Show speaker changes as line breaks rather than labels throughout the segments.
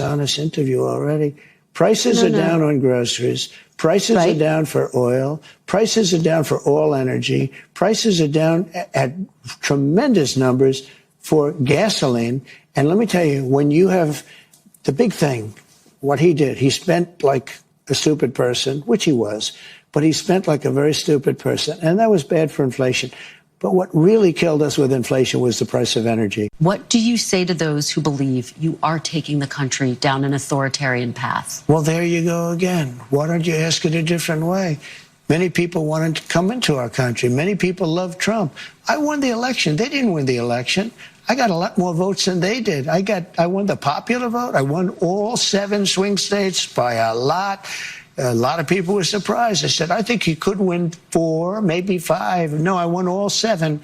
Honest interview already. Prices are down on groceries. Prices are down for oil. Prices are down for all energy. Prices are down at tremendous numbers for gasoline. And let me tell you, when you have the big thing, what he did, he spent like a stupid person, which he was, but he spent like a very stupid person. And that was bad for inflation. But what really killed us with inflation was the price of energy.
What do you say to those who believe you are taking the country down an authoritarian path?
Well, there you go again. Why don't you ask it a different way? Many people wanted to come into our country. Many people love Trump. I won the election. They didn't win the election. I got a lot more votes than they did. I won the popular vote. I won all 7 swing states by a lot. A lot of people were surprised. I said, I think he could win 4, maybe 5. No, I won all 7,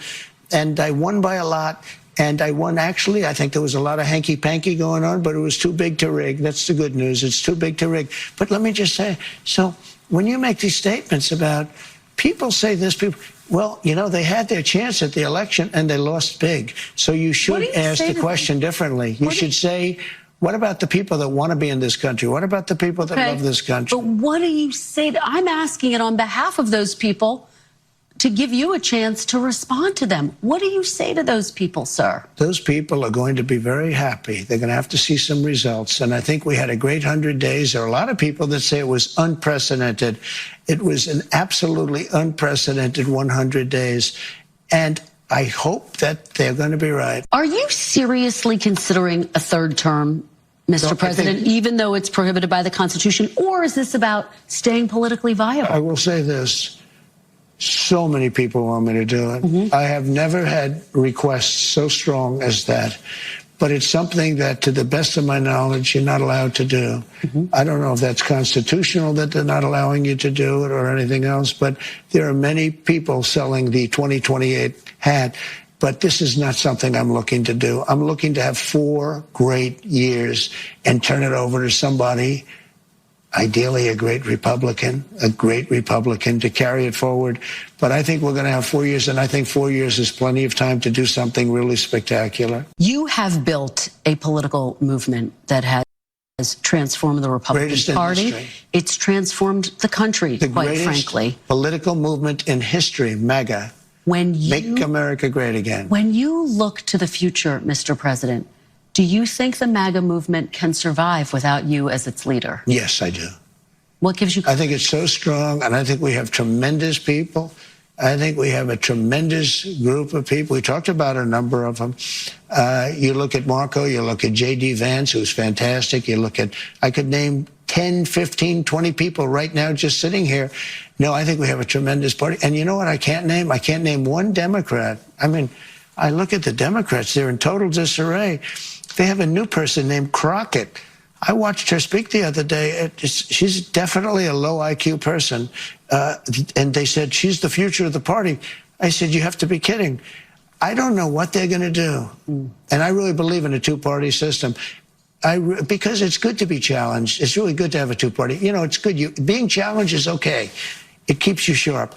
and I won by a lot. And I won, actually, I think there was a lot of hanky-panky going on, but it was too big to rig. That's the good news. It's too big to rig. But let me just say, so when you make these statements about, people say this, people, well, you know, they had their chance at the election and they lost big. So you should ask the question differently. You should say, what about the people that want to be in this country? What about the people that love this country?
But what do you say? I'm asking it on behalf of those people to give you a chance to respond to them. What do you say to those people, sir?
Those people are going to be very happy. They're going to have to see some results. And I think we had a great 100 days. There are a lot of people that say it was unprecedented. It was an absolutely unprecedented 100 days. And I hope that they're going to be right.
Are you seriously considering a 3rd term, Mr. President, even though it's prohibited by the Constitution? Or is this about staying politically viable?
I will say this. So many people want me to do it. I have never had requests so strong as that. But it's something that, to the best of my knowledge, you're not allowed to do. I don't know if that's constitutional that they're not allowing you to do it or anything else, but there are many people selling the 2028 hat. But this is not something I'm looking to do. I'm looking to have 4 great years and turn it over to somebody, ideally a great Republican to carry it forward. But I think we're going to have 4 years, and I think 4 years is plenty of time to do something really spectacular.
You have built a political movement that has transformed the Republican Party. It's transformed the country, quite frankly.
Political movement in history, MAGA. Make America great again.
When you look to the future, Mr. President, do you think the MAGA movement can survive without you as its leader?
Yes, I do.
What gives you?
I think it's so strong, and I think we have tremendous people. I think we have a tremendous group of people. We talked about a number of them. You look at Marco, you look at J.D. Vance, who's fantastic. You look at, I could name 10, 15, 20 people right now just sitting here. No, I think we have a tremendous party. And you know what I can't name? I can't name one Democrat. I mean, I look at the Democrats, they're in total disarray. They have a new person named Crockett. I watched her speak the other day. She's definitely a low IQ person. And they said, she's the future of the party. I said, you have to be kidding. I don't know what they're going to do. And I really believe in a 2-party system. Because it's good to be challenged. It's really good to have a 2-party. You know, it's good. Being challenged is okay. It keeps you sharp.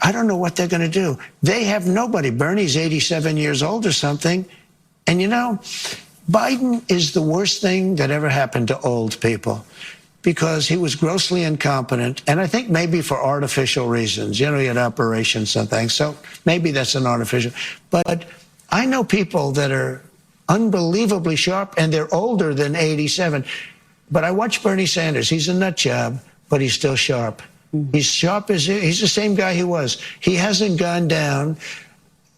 I don't know what they're going to do. They have nobody. Bernie's 87 years old or something. And, you know, Biden is the worst thing that ever happened to old people because he was grossly incompetent. And I think maybe for artificial reasons. You know, he had operations and things. So maybe that's an artificial. But I know people that are unbelievably sharp, and they're older than 87. But I watch Bernie Sanders. He's a nut job, but he's still sharp. He's sharp as he's the same guy he was. He hasn't gone down.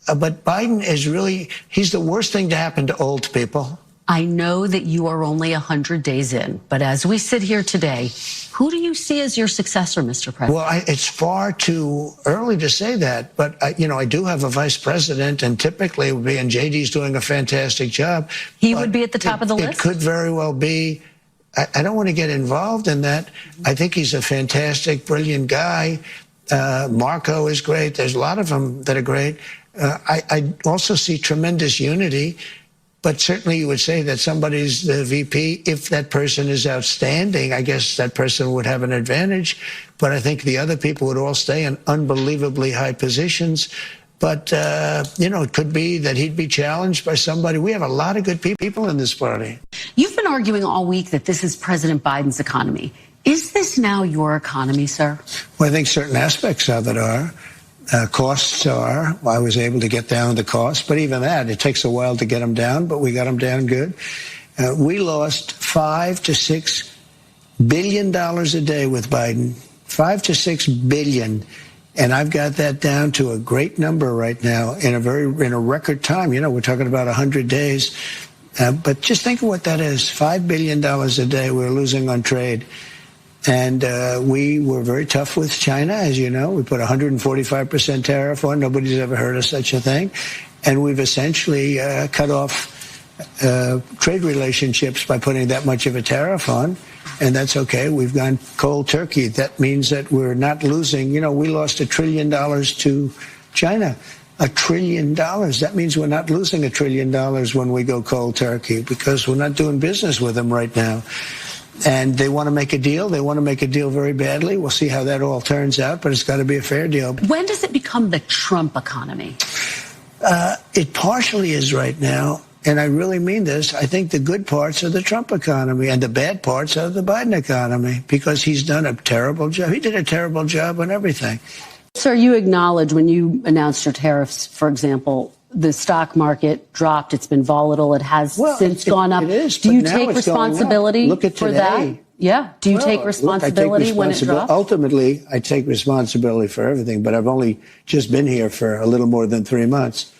But Biden is really, he's the worst thing to happen to old people.
I know that you are only 100 days in, but as we sit here today, who do you see as your successor, Mr. President?
Well, it's far too early to say that, but you know, I do have a vice president, and typically it would be, and JD's doing a fantastic job.
He would be at the top of the list?
It could very well be. I don't want to get involved in that. I think he's a fantastic, brilliant guy. Marco is great. There's a lot of them that are great. I also see tremendous unity. But certainly you would say that somebody's the VP. If that person is outstanding, I guess that person would have an advantage. But I think the other people would all stay in unbelievably high positions. But, it could be that he'd be challenged by somebody. We have a lot of good people in this party.
You've been arguing all week that this is President Biden's economy. Is this now your economy, sir?
Well, I think certain aspects of it are. Costs are. I was able to get down the cost, but even that, it takes a while to get them down, but we got them down good. We lost $5 to $6 billion a day with Biden. $5 to $6 billion. And I've got that down to a great number right now in a record time. We're talking about 100 days. But just think of what that is. $5 billion a day we're losing on trade. And we were very tough with China, as you know. We put 145% tariff on. Nobody's ever heard of such a thing. And we've essentially cut off trade relationships by putting that much of a tariff on. And that's okay. We've gone cold turkey. That means that we're not losing. We lost $1 trillion to China. $1 trillion. That means we're not losing $1 trillion when we go cold turkey because we're not doing business with them right now. And they want to make a deal. They want to make a deal very badly. We'll see how that all turns out, but it's got to be a fair deal.
When does it become the Trump economy?
It partially is right now. And I really mean this. I think the good parts are the Trump economy and the bad parts are the Biden economy because he's done a terrible job. He did a terrible job on everything.
Sir, you acknowledge when you announced your tariffs, for example, the stock market dropped. It's been volatile. It has since gone up.
It is,
do you take responsibility for that? Yeah. Do you take responsibility when it drops?
Ultimately, I take responsibility for everything, but I've only just been here for a little more than 3 months.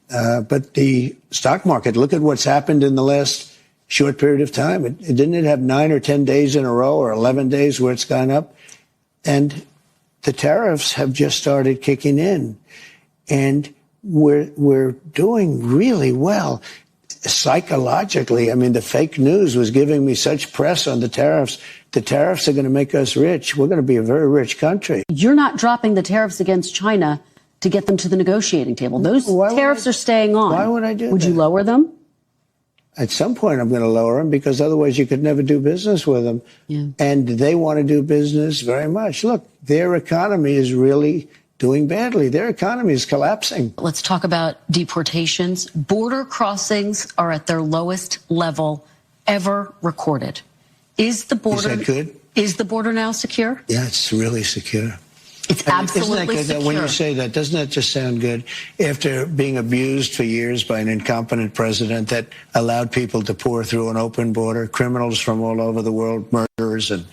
But the stock market, look at what's happened in the last short period of time. Didn't it have 9 or 10 days in a row or 11 days where it's gone up? And the tariffs have just started kicking in. And we're doing really well psychologically. I mean, the fake news was giving me such press on the tariffs. The tariffs are going to make us rich. We're going to be a very rich country.
You're not dropping the tariffs against China to get them to the negotiating table. Those tariffs are staying on.
Why would I do that?
Would you lower them?
At some point, I'm going to lower them because otherwise you could never do business with them. Yeah. And they want to do business very much. Look, their economy is really doing badly. Their economy is collapsing.
Let's talk about deportations. Border crossings are at their lowest level ever recorded. Is the border?
Is that good?
Is the border now secure?
Yeah, it's really secure.
It's absolutely
secure. When you say that, doesn't that just sound good? After being abused for years by an incompetent president that allowed people to pour through an open border, criminals from all over the world, murderers and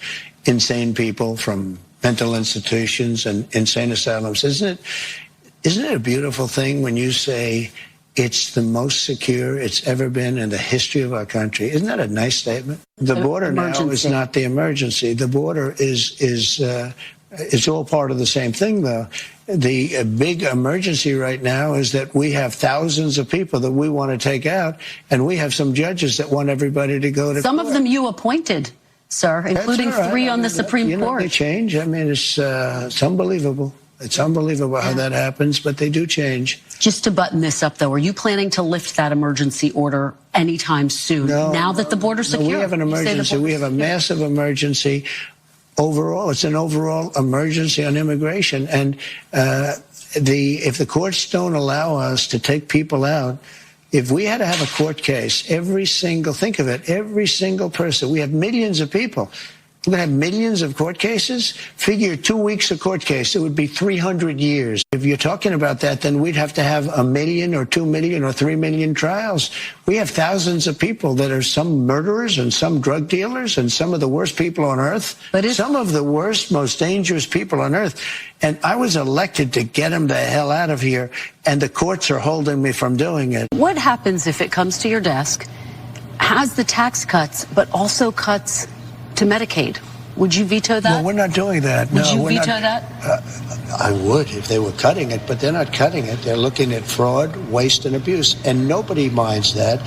insane people from mental institutions and insane asylums. Isn't it a beautiful thing when you say it's the most secure it's ever been in the history of our country? Isn't that a nice statement? The border now is not the emergency. The border is it's all part of the same thing, though. The big emergency right now is that we have thousands of people that we want to take out, and we have some judges that want everybody to go to court.
Some of them you appointed, sir, including 3 on the Supreme Court.
They change. I mean, it's unbelievable. It's unbelievable how that happens, but they do change.
Just to button this up, though, are you planning to lift that emergency order anytime soon, now that the border's secure?
No, we have an emergency. We have a massive emergency. Overall, it's an overall emergency on immigration. And if the courts don't allow us to take people out, if we had to have a court case, think of it, every single person, we have millions of people. We're going to have millions of court cases. Figure 2 weeks a court case. It would be 300 years. If you're talking about that, then we'd have to have 1 million or 2 million or 3 million trials. We have thousands of people that are some murderers and some drug dealers and some of the worst people on earth. Some of the worst, most dangerous people on earth. And I was elected to get them the hell out of here, and the courts are holding me from doing it.
What happens if it comes to your desk, has the tax cuts, but also cuts to Medicaid? Would you veto that?
Well, we're not doing that.
Would you veto that?
I would if they were cutting it, but they're not cutting it. They're looking at fraud, waste, and abuse. And nobody minds that.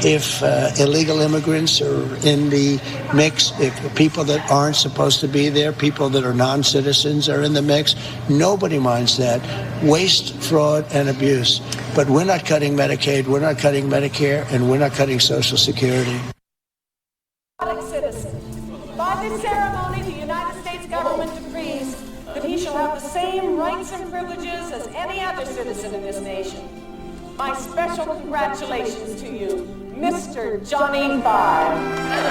If illegal immigrants are in the mix, if people that aren't supposed to be there, people that are non-citizens are in the mix, nobody minds that. Waste, fraud, and abuse. But we're not cutting Medicaid, we're not cutting Medicare, and we're not cutting Social Security.
By this ceremony, the United States government decrees that he shall have the same rights and privileges as any other citizen in this nation. My special congratulations to you, Mr. Johnny Five.